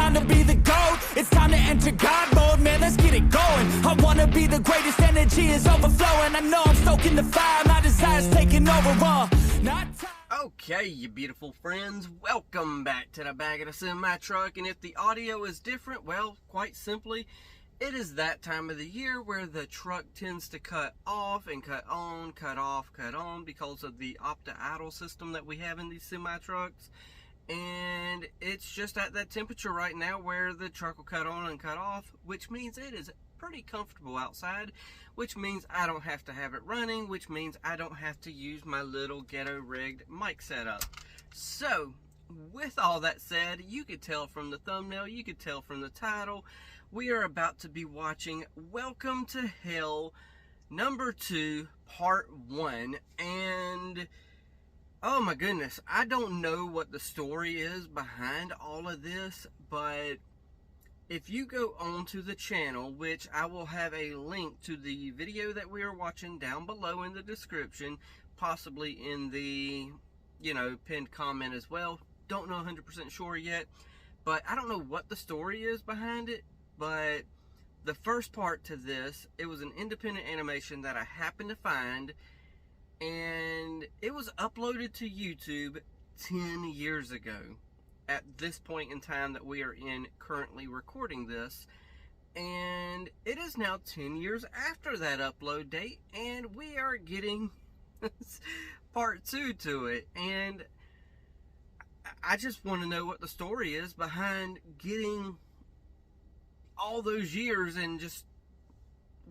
time to be the GOAT. It's time to enter God mode, man, let's get it going. I wanna be the greatest, energy is overflowing. I know I'm stoking the fire, my desire's taking over, not time. Okay, you beautiful friends, welcome back to the back of the semi-truck. And if the audio is different, well, quite simply, it is that time of the year where the truck tends to cut off and cut on, cut off, cut on because of the opto-idle system that we have in these semi-trucks. And it's just at that temperature right now where the truck will cut on and cut off, which means it is pretty comfortable outside, which means I don't have to have it running, which means I don't have to use my little ghetto rigged mic setup. So, with all that said, you could tell from the thumbnail, you could tell from the title, we are about to be watching Welcome to Hell number 2, part 1, and oh my goodness, I don't know what the story is behind all of this, but if you go onto the channel, which I will have a link to the video that we are watching down below in the description, possibly in the, pinned comment as well. Don't know 100% sure yet, but I don't know what the story is behind it, but the first part to this, it was an independent animation that I happened to find, and it was uploaded to YouTube 10 years ago at this point in time that we are in currently recording this, and it is now 10 years after that upload date, and we are getting part 2 to it. And I just want to know what the story is behind getting all those years, and just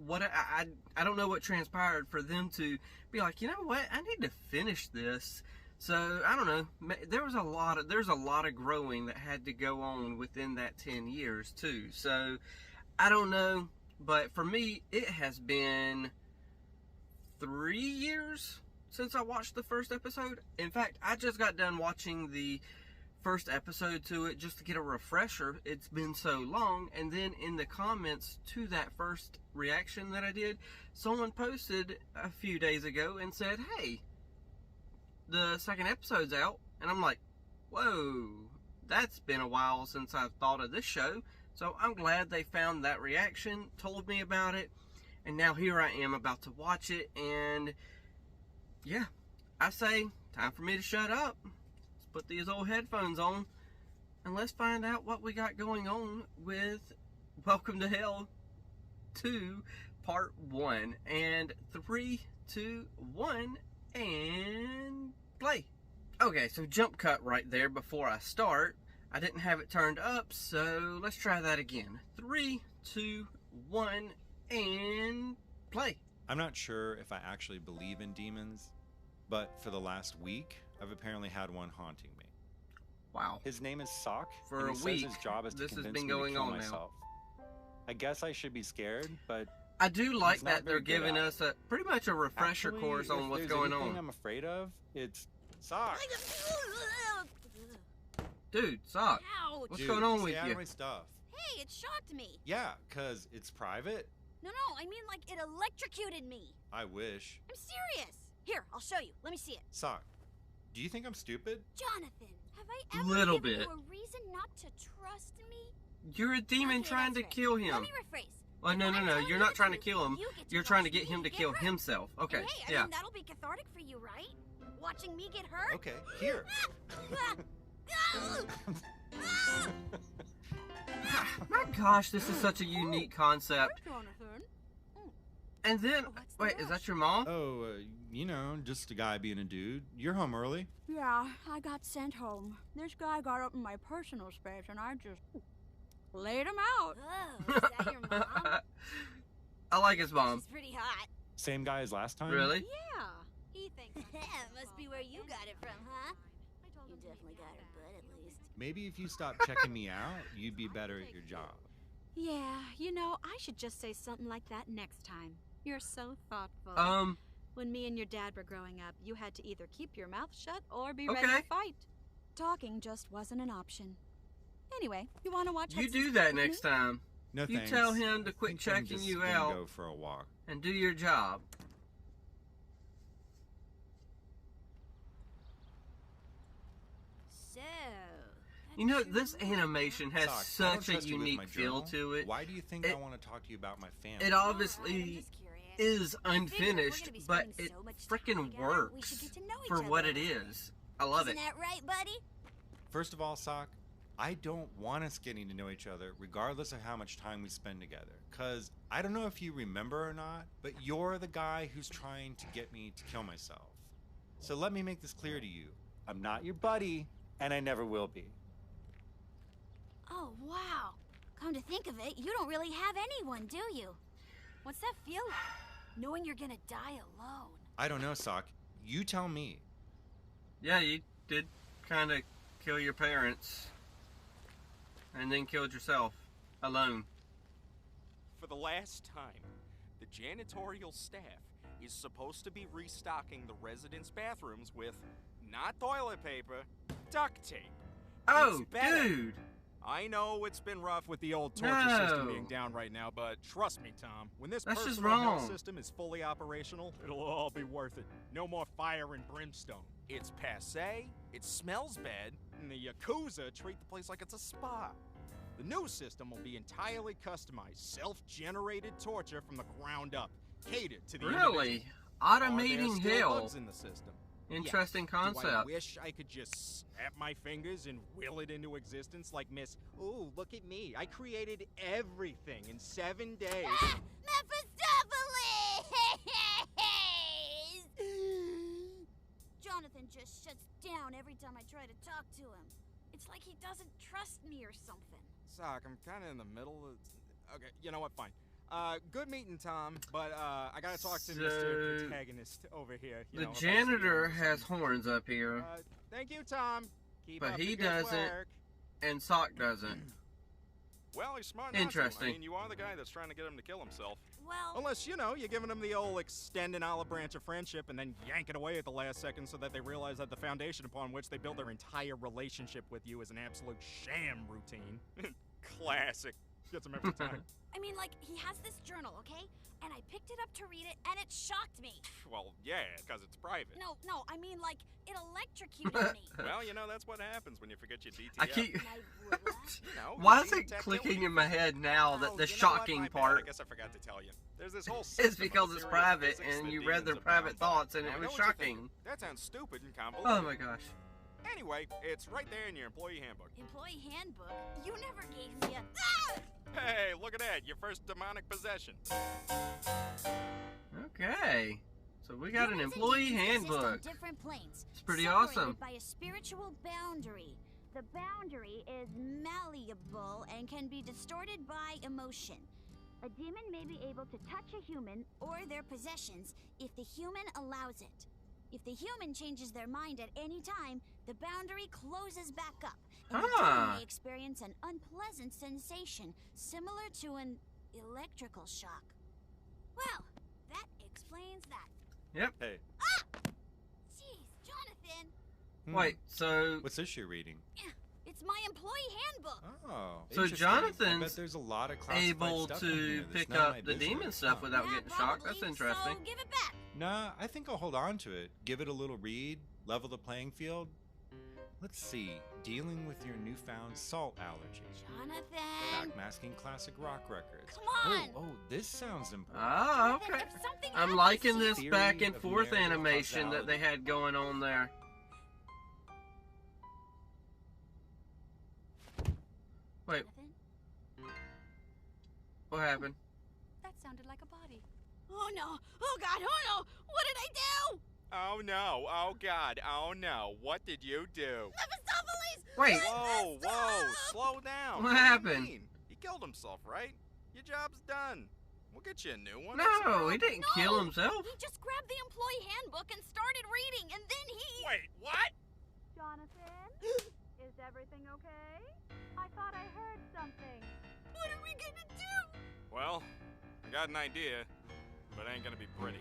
what I don't know what transpired for them to be like, you know what, I need to finish this. So I don't know, there's a lot of growing that had to go on within that 10 years too. So I don't know, but for me it has been 3 years since I watched the first episode. In fact, I just got done watching the first episode to it just to get a refresher. It's been so long. And then in the comments to that first reaction that I did, someone posted a few days ago and said, hey, the second episode's out. And I'm like, whoa, that's been a while since I've thought of this show. So I'm glad they found that reaction, told me about it, and now here I am about to watch it. And yeah, I say time for me to shut up. Let's put these old headphones on and let's find out what we got going on with Welcome to Hell 2 part 1. And 3, 2, 1, and play. Okay, so jump cut right there before I start. I didn't have it turned up, so let's try that again. 3, 2, 1, and play. I'm not sure if I actually believe in demons, but for the last week, I've apparently had one haunting me. Wow. His name is Sock. For and a he week, says his job is to this has convince been me to going kill on myself. now. I guess I should be scared, but I do like he's not that they're very good giving at us a pretty much a refresher Actually, course on if what's there's going anything on. I'm afraid of, it's Sock. Dude, Sock, Ouch! what's going on with stay out you? of my stuff. Hey, it shocked me. Yeah, 'cause it's private. No, I mean like it electrocuted me. I wish. I'm serious. Here, I'll show you. Let me see it. Sock, do you think I'm stupid? Jonathan, have I ever Little given bit. you a reason not to trust me? You're a demon Okay, trying to that's right. kill him. Let me rephrase. Well, If no, I tell you're you not the trying to truth, kill him. you get to You're trying to watch get me him to get kill hurt. himself. Okay, And hey, I yeah. mean, that'll be cathartic for you, right? Watching me get hurt? Okay, here. My gosh, this is such a unique concept. Jonathan. And then, What's the wait, is rush? that your mom? Oh, just a guy being a dude. You're home early. Yeah, I got sent home. This guy got up in my personal space and I just laid him out. Oh, is that your mom? I like his mom. She's pretty hot. Same guy as last time? Really? Yeah, he thinks Must be where you got it from, huh? You definitely got her butt at least. Maybe if you stopped checking me out, you'd be better at your job. Yeah, I should just say something like that next time. You're so thoughtful. When me and your dad were growing up, you had to either keep your mouth shut or be ready Okay. to fight. Talking just wasn't an option. Anyway, you want to watch You Hudson's do that with me? next time. No You thanks. tell him to I quit think I'm checking just you gonna out. Go for a walk. And do your job. So, You know, this animation has Sock, I don't such a trust you with unique my feel journal. to it. Why do you think I want to talk to you about my family? It I'm obviously just curious. is I figured if we're unfinished, gonna be but spending it so much time freaking together, we should works get to know each for other what a it little. is. I love Isn't it. that right, buddy? First of all, Sock, I don't want us getting to know each other regardless of how much time we spend together. Because I don't know if you remember or not, but you're the guy who's trying to get me to kill myself. So let me make this clear to you. I'm not your buddy, and I never will be. Oh, wow. Come to think of it, you don't really have anyone, do you? What's that feel like? Knowing you're gonna die alone. I don't know, Sock. You tell me. Yeah, you did kind of kill your parents. And then killed yourself. Alone. For the last time, the janitorial staff is supposed to be restocking the residents' bathrooms with not toilet paper, duct tape. Oh, It's better. dude! I know it's been rough with the old torture system No. being down right now, but trust me, Tom, when this That's just personal health wrong. system is fully operational, it'll all be worth it. No more fire and brimstone. It's passé, it smells bad, and the Yakuza treat the place like it's a spa. The new system will be entirely customized, self-generated torture from the ground up, catered to the Really? individual. Are there Automating still hell. bugs in the system? Interesting Yes. Do I concept. wish I could just snap my fingers and will it into existence like Miss, ooh, look at me. I created everything in 7 days. Mephistopheles! Jonathan just shuts down every time I try to talk to him. It's like he doesn't trust me or something. Sock, I'm kind of in the middle of... Okay, you know what, fine. Good meeting, Tom, but I gotta talk to Mr. So, Protagonist over here. You The know, about janitor skills has and- horns up here, Thank you, Tom. Keep but up he the good doesn't. work. and Sock doesn't. Well, he's smart not to. Interesting. I mean, you are the guy that's trying to get him to kill himself. Well, Unless, you know, you're giving them the old extend an olive branch of friendship and then yank it away at the last second so that they realize that the foundation upon which they build their entire relationship with you is an absolute sham routine. Classic. Gets them every time. I mean, like, he has this journal, okay? And I picked it up to read it, and it shocked me. Well, yeah, because it's private. No, I mean, like, it electrocuted me. Well, you know, that's what happens when you forget your DTF. I keep. And I relaxed. You know, Why you've is seen it Tactile clicking when in my head now that Oh, the you know what? shocking My bad. part I guess I forgot to tell you. There's this whole is system because of it's theory of private physics and that you read their demons are private bound by. thoughts and Now, it I was know what you're shocking. thinking. That sounds stupid and convoluted. Oh my gosh. Anyway, it's right there in your employee handbook. Employee handbook? You never gave me a... Ah! Hey, look at that. Your first demonic possession. Okay. So we got an Humans and employee demons exist on handbook. different planes. It's pretty separated awesome. by a spiritual boundary. The boundary is malleable and can be distorted by emotion. A demon may be able to touch a human or their possessions if the human allows it. If the human changes their mind at any time, the boundary closes back up, and the demon may experience an unpleasant sensation similar to an electrical shock. Well, that explains that. Yep. Hey, Jeez, Jonathan! Wait, so what's this you're reading? It's my employee handbook. Oh, So interesting. I Jonathan's bet there's a lot of classified able stuff in to here that's pick none of up my the business. demon stuff without Yeah, getting shocked. That's probably, interesting. So give it back. Nah, I think I'll hold on to it. Give it a little read, level the playing field. Let's see. Dealing with your newfound salt allergy. Jonathan! Backmasking classic rock records. Come on! Oh, this sounds important. Ah, Jonathan, okay. if something I'm happens liking to you- this Theory back and of forth narrative animation that they causality. had going on there. Wait, Jonathan? what happened? That sounded like a body. Oh no! Oh god! Oh no! What did I do? Oh no, oh god, oh no. What did you do? Mephistopheles! Wait. Whoa, whoa, slow down. What do you happened? mean? He killed himself, right? Your job's done. We'll get you a new one. No, he didn't kill himself. He just grabbed the employee handbook and started reading, and then he... Wait, what? Jonathan? Is everything okay? I thought I heard something. What are we gonna do? Well, I got an idea, but it ain't gonna be pretty.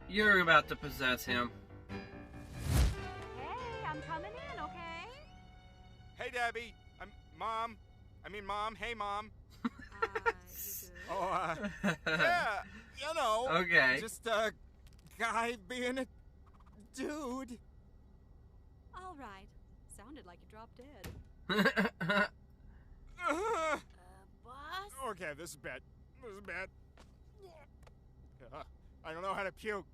You're about to possess him. Hey, I'm coming in, okay? Hey, Debbie. Mom. Hey, Mom. You good? Oh, yeah, you know. Okay. Just a guy being a dude. All right. Sounds sounded like you dropped dead. Boss? Okay, this is bad. This is bad. I don't know how to puke.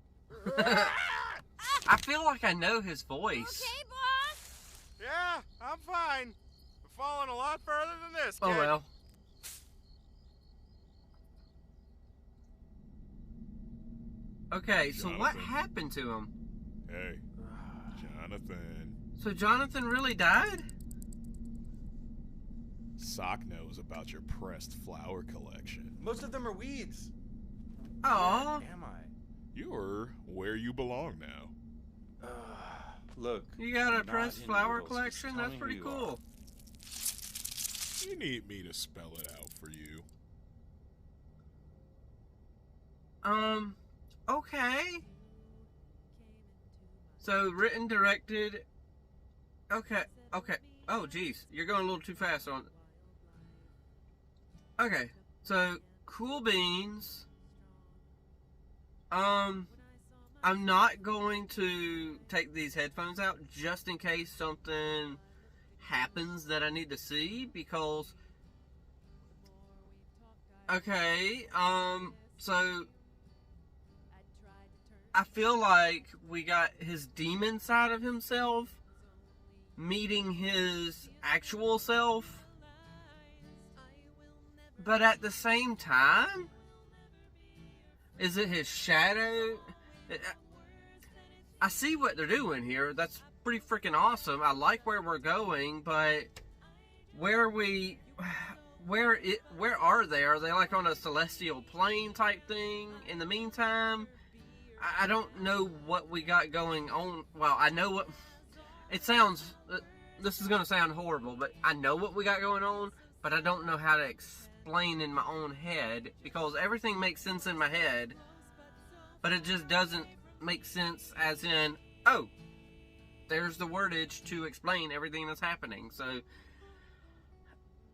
I feel like I know his voice. Okay, boss? Yeah, I'm fine. I'm falling a lot further than this, kid. Oh well. Okay, so what Jonathan. happened to him? Hey, Jonathan. So Jonathan really died? Sock knows about your pressed flower collection. Most of them are weeds. Oh, Where am I? You're where you belong now. Look. you got a I'm not pressed in flower noodles. Just collection? tell That's me pretty who you cool. You need me to spell it out for you. Okay. So written, directed. Okay. Oh, geez, you're going a little too fast on. Okay, so Cool Beans. I'm not going to take these headphones out just in case something happens that I need to see because. Okay, so I feel like we got his demon side of himself meeting his actual self, but at the same time, is it his shadow? I see what they're doing here. That's pretty freaking awesome. I like where we're going, but where are they? Are they like on a celestial plane type thing in the meantime? I don't know what we got going on. Well, I know what it sounds. This is going to sound horrible, but I know what we got going on, but I don't know how to explain in my own head because everything makes sense in my head, but it just doesn't make sense as in, oh, there's the wordage to explain everything that's happening. So,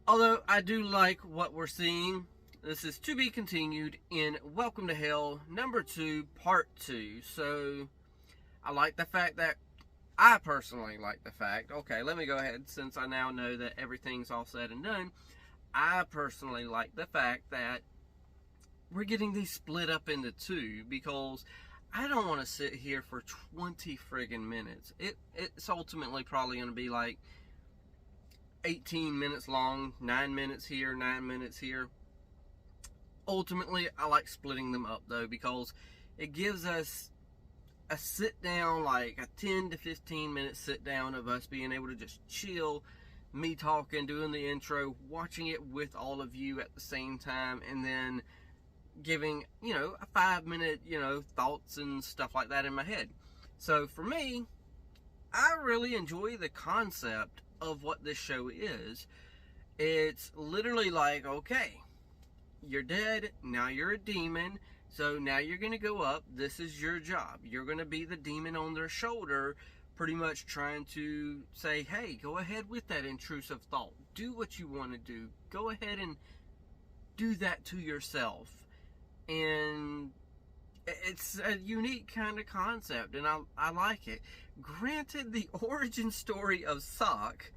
although I do like what we're seeing, this is to be continued in Welcome to Hell number 2, part 2. So, I personally like the fact, okay, let me go ahead, since I now know that everything's all said and done, I personally like the fact that we're getting these split up into 2, because I don't want to sit here for 20 friggin' minutes. It's ultimately probably going to be like 18 minutes long, 9 minutes here, 9 minutes here. Ultimately, I like splitting them up though, because it gives us a sit down, like a 10 to 15 minute sit down of us being able to just chill, me talking, doing the intro, watching it with all of you at the same time, and then giving, a 5-minute, thoughts and stuff like that in my head. So for me, I really enjoy the concept of what this show is. It's literally like, okay, you're dead, now you're a demon, so now you're going to go up, this is your job. You're going to be the demon on their shoulder, pretty much trying to say, hey, go ahead with that intrusive thought. Do what you want to do. Go ahead and do that to yourself. And it's a unique kind of concept, and I like it. Granted, the origin story of Sock,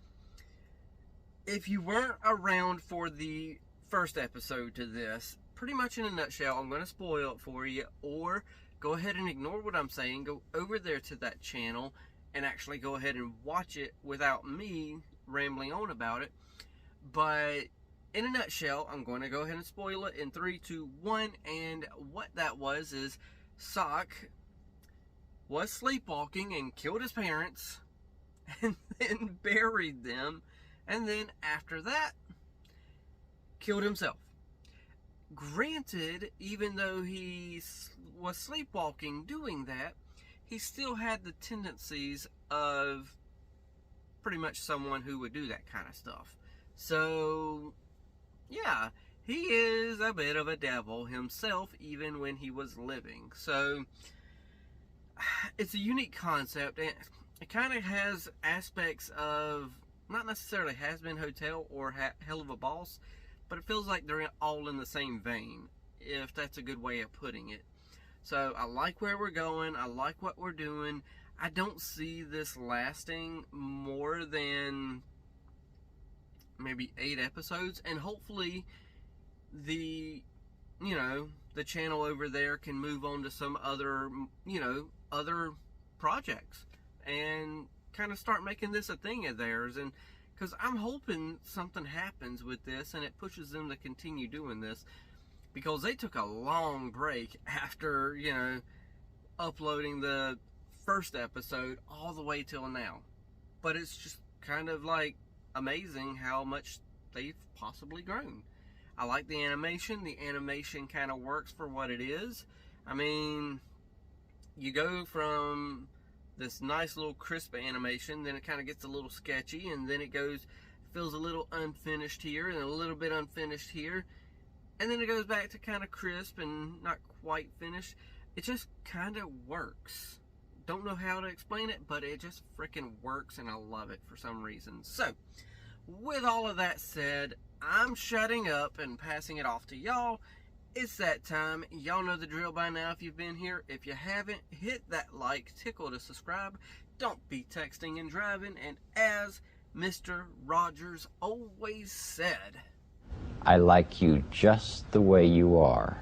if you weren't around for the first episode to this, pretty much in a nutshell, I'm going to spoil it for you, or go ahead and ignore what I'm saying, go over there to that channel and actually go ahead and watch it without me rambling on about it. But in a nutshell, I'm going to go ahead and spoil it in 3, 2, 1, and what that was is Sock was sleepwalking and killed his parents and then buried them, and then after that killed himself. Granted, even though he was sleepwalking doing that, he still had the tendencies of pretty much someone who would do that kind of stuff. So, yeah, he is a bit of a devil himself, even when he was living. So, it's a unique concept, and it kind of has aspects of, not necessarily Has Been Hotel or Hell of a Boss, but it feels like they're all in the same vein, if that's a good way of putting it. So I like where we're going. I like what we're doing. I don't see this lasting more than maybe 8 episodes, and hopefully the channel over there can move on to some other, other projects and kind of start making this a thing of theirs. And because I'm hoping something happens with this and it pushes them to continue doing this, because they took a long break after, uploading the first episode all the way till now. But it's just kind of like amazing how much they've possibly grown. I like the animation. The animation kind of works for what it is. I mean, you go from this nice little crisp animation, then it kind of gets a little sketchy, and then it feels a little unfinished here and a little bit unfinished here, and then it goes back to kind of crisp and not quite finished. It just kind of works. Don't know how to explain it, but it just freaking works, and I love it for some reason. So, with all of that said, I'm shutting up and passing it off to y'all. It's that time. Y'all know the drill by now if you've been here. If you haven't, hit that like, tickle to subscribe. Don't be texting and driving. And as Mr. Rogers always said, I like you just the way you are.